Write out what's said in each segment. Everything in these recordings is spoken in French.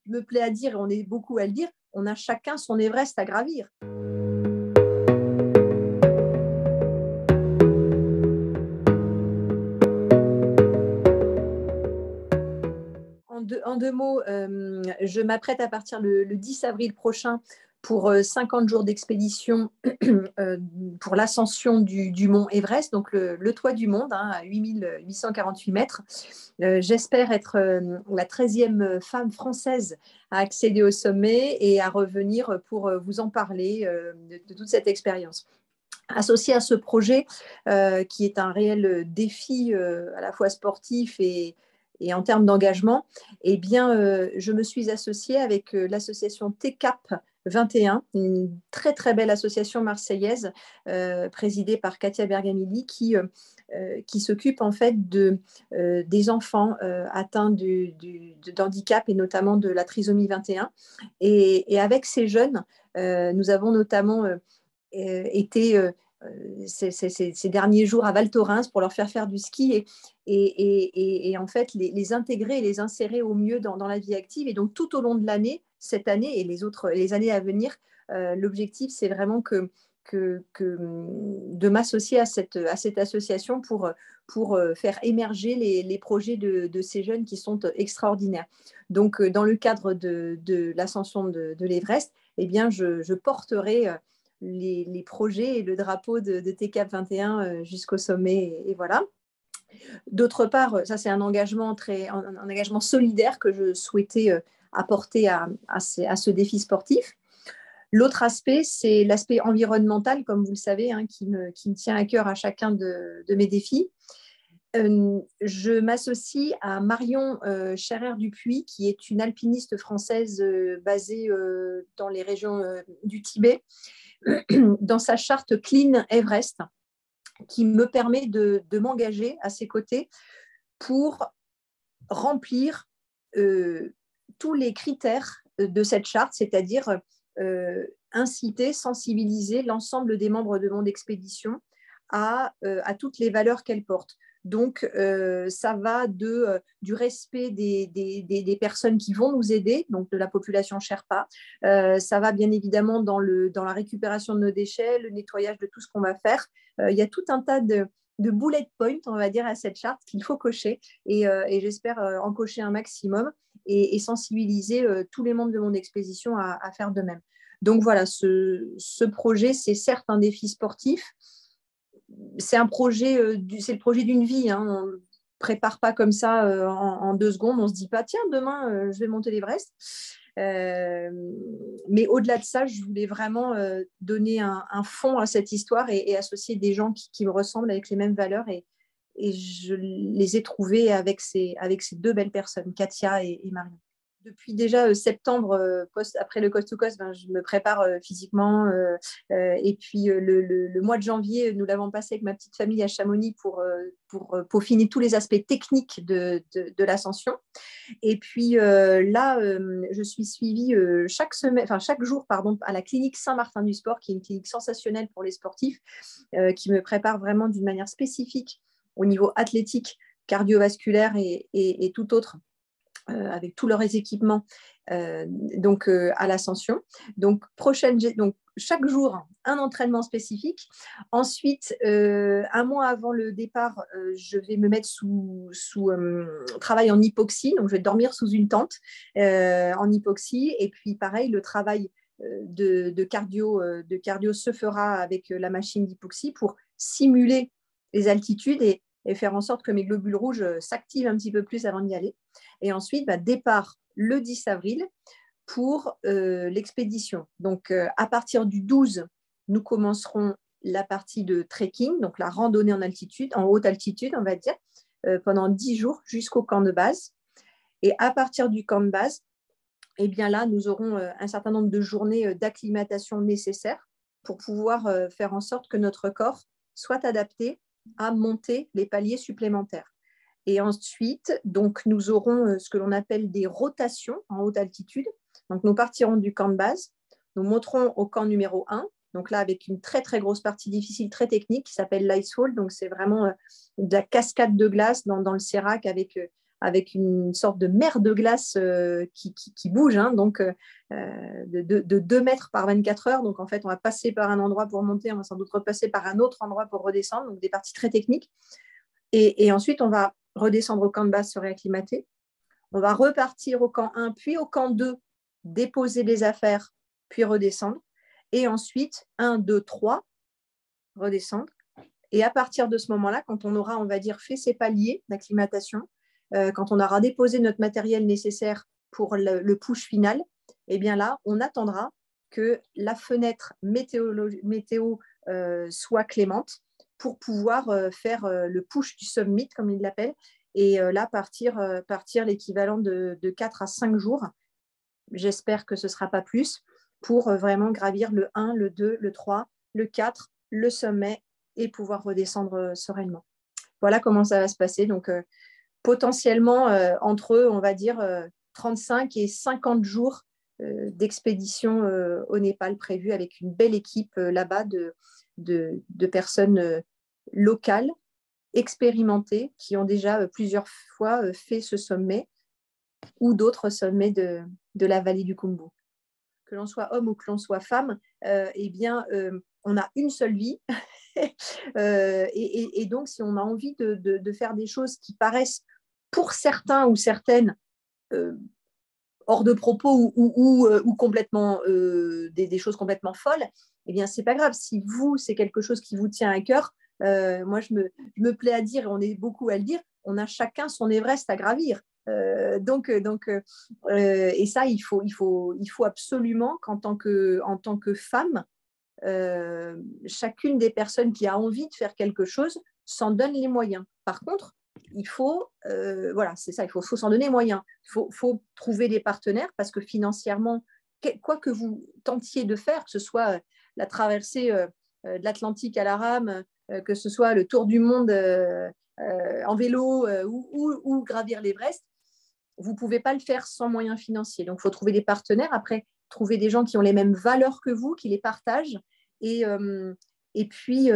me plaît à dire, et on est beaucoup à le dire, on a chacun son Everest à gravir. En deux mots, je m'apprête à partir le 10 avril prochain pour 50 jours d'expédition pour l'ascension du mont Everest, donc le toit du monde, hein, à 8848 mètres. J'espère être la 13e femme française à accéder au sommet et à revenir pour vous en parler de toute cette expérience. Associé à ce projet, qui est un réel défi à la fois sportif et en termes d'engagement, eh bien, je me suis associée avec l'association TCAP 21, une très très belle association marseillaise présidée par Katia Bergamilli qui s'occupe en fait des enfants atteints d'handicap et notamment de la trisomie 21. Et avec ces jeunes, nous avons notamment été ces derniers jours à Val Thorens pour leur faire du ski et en fait les intégrer et les insérer au mieux dans la vie active. Et donc tout au long de l'année, cette année et les années à venir, l'objectif c'est vraiment de m'associer à cette association pour faire émerger les projets de ces jeunes qui sont extraordinaires. Donc dans le cadre de l'ascension de l'Everest, eh bien, je porterai les projets et le drapeau de TCAP 21 jusqu'au sommet. Et voilà. D'autre part, ça c'est un engagement solidaire que je souhaitais apporter à ce défi sportif. L'autre aspect, c'est l'aspect environnemental, comme vous le savez, hein, qui me tient à cœur à chacun de mes défis. Je m'associe à Marion Scherer-Dupuis, qui est une alpiniste française basée dans les régions du Tibet, dans sa charte Clean Everest, qui me permet de m'engager à ses côtés pour remplir tous les critères de cette charte, c'est-à-dire inciter, sensibiliser l'ensemble des membres de mon expédition à toutes les valeurs qu'elle porte. Donc, ça va du respect des personnes qui vont nous aider, donc de la population Sherpa. Ça va bien évidemment dans la récupération de nos déchets, le nettoyage de tout ce qu'on va faire. Il y a tout un tas de bullet points, on va dire, à cette charte qu'il faut cocher. Et j'espère en cocher un maximum et sensibiliser tous les membres de mon expédition à faire de même. Donc voilà, ce projet, c'est certes un défi sportif, c'est le projet d'une vie, hein. On ne prépare pas comme ça en 2 secondes, on ne se dit pas, tiens, demain, je vais monter l'Everest. Mais au-delà de ça, je voulais vraiment donner un fond à cette histoire et associer des gens qui me ressemblent avec les mêmes valeurs. Et je les ai trouvés avec ces 2 belles personnes, Katia et Marion. Depuis déjà septembre, après le Coast to Coast, je me prépare physiquement. Et puis le mois de janvier, nous l'avons passé avec ma petite famille à Chamonix pour peaufiner tous les aspects techniques de l'ascension. Et puis là, je suis suivie chaque jour à la clinique Saint-Martin-du-Sport, qui est une clinique sensationnelle pour les sportifs, qui me prépare vraiment d'une manière spécifique au niveau athlétique, cardiovasculaire et tout autre. Avec tous leurs équipements à l'ascension. Donc chaque jour, un entraînement spécifique. Ensuite, un mois avant le départ, je vais me mettre sous travail en hypoxie. Donc, je vais dormir sous une tente en hypoxie. Et puis, pareil, le travail de cardio se fera avec la machine d'hypoxie pour simuler les altitudes et faire en sorte que mes globules rouges s'activent un petit peu plus avant d'y aller. Et ensuite, départ le 10 avril pour l'expédition. Donc, à partir du 12, nous commencerons la partie de trekking, donc la randonnée en haute altitude, on va dire, pendant 10 jours jusqu'au camp de base. Et à partir du camp de base, eh bien là, nous aurons un certain nombre de journées d'acclimatation nécessaires pour pouvoir faire en sorte que notre corps soit adapté à monter les paliers supplémentaires. Et ensuite, donc, nous aurons ce que l'on appelle des rotations en haute altitude. Donc, nous partirons du camp de base, nous monterons au camp numéro 1, donc là, avec une très, très grosse partie difficile, très technique, qui s'appelle l'Icefall. Donc, c'est vraiment de la cascade de glace dans le sérac avec avec une sorte de mer de glace qui bouge, hein, donc de 2 mètres par 24 heures. Donc en fait, on va passer par un endroit pour monter, on va sans doute repasser par un autre endroit pour redescendre, donc des parties très techniques. Et ensuite, on va redescendre au camp de base, se réacclimater. On va repartir au camp 1, puis au camp 2, déposer les affaires, puis redescendre. Et ensuite, 1, 2, 3, redescendre. Et à partir de ce moment-là, quand on aura, on va dire, fait ces paliers d'acclimatation, quand on aura déposé notre matériel nécessaire pour le push final, eh bien là, on attendra que la fenêtre météo soit clémente pour pouvoir faire le push du summit, comme il l'appelle, et là, partir l'équivalent de 4 à 5 jours. J'espère que ce ne sera pas plus, pour vraiment gravir le 1, le 2, le 3, le 4, le sommet, et pouvoir redescendre sereinement. Voilà comment ça va se passer. Donc, potentiellement, entre eux, on va dire 35 et 50 jours d'expédition au Népal prévue, avec une belle équipe là-bas de personnes locales, expérimentées, qui ont déjà plusieurs fois fait ce sommet ou d'autres sommets de la vallée du Khumbu. Que l'on soit homme ou que l'on soit femme, eh bien, on a une seule vie. Et donc, si on a envie de faire des choses qui paraissent, pour certains ou certaines, hors de propos ou complètement des choses complètement folles, eh bien, c'est pas grave. Si vous, c'est quelque chose qui vous tient à cœur, moi, je me plais à dire, et on est beaucoup à le dire, on a chacun son Everest à gravir. Et ça, il faut absolument qu'en tant que femme, chacune des personnes qui a envie de faire quelque chose s'en donne les moyens. Par contre, il faut, voilà, c'est ça, il faut s'en donner les moyens. Il faut trouver des partenaires, parce que financièrement, quoi que vous tentiez de faire, que ce soit la traversée de l'Atlantique à la rame, que ce soit le tour du monde en vélo ou gravir l'Everest, vous ne pouvez pas le faire sans moyens financiers. Donc, il faut trouver des partenaires. Après, trouver des gens qui ont les mêmes valeurs que vous, qui les partagent. Et puis,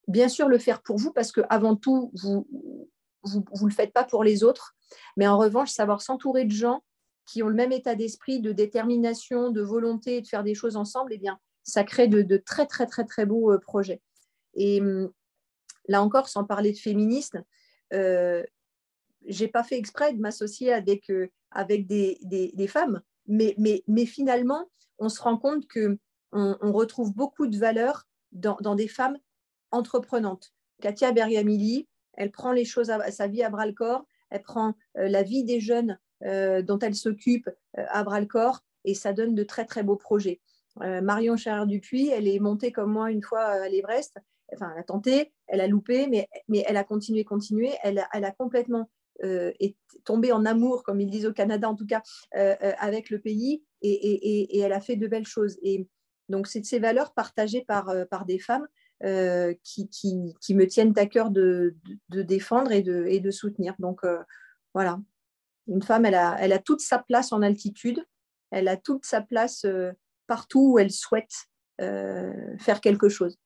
bien sûr, le faire pour vous, parce qu'avant tout, vous le faites pas pour les autres. Mais en revanche, savoir s'entourer de gens qui ont le même état d'esprit, de détermination, de volonté de faire des choses ensemble, eh bien, ça crée de très, très, très, très beaux projets. Et là encore, sans parler de féminisme, j'ai pas fait exprès de m'associer avec des femmes, mais finalement, on se rend compte que on retrouve beaucoup de valeurs dans des femmes entreprenantes. Katia Bergamili, elle prend les choses sa vie à bras le corps, elle prend la vie des jeunes dont elle s'occupe à bras le corps, et ça donne de très très beaux projets. Marion Charrière-Dupuis, elle est montée comme moi une fois à l'Everest. Enfin, elle a tenté, elle a loupé, mais elle a continué. Elle a complètement est tombée en amour, comme ils disent au Canada en tout cas, avec le pays, et elle a fait de belles choses. Et donc, c'est de ces valeurs partagées par des femmes qui me tiennent à cœur de défendre et de soutenir. Donc, voilà. Une femme, elle a toute sa place en altitude, elle a toute sa place partout où elle souhaite faire quelque chose.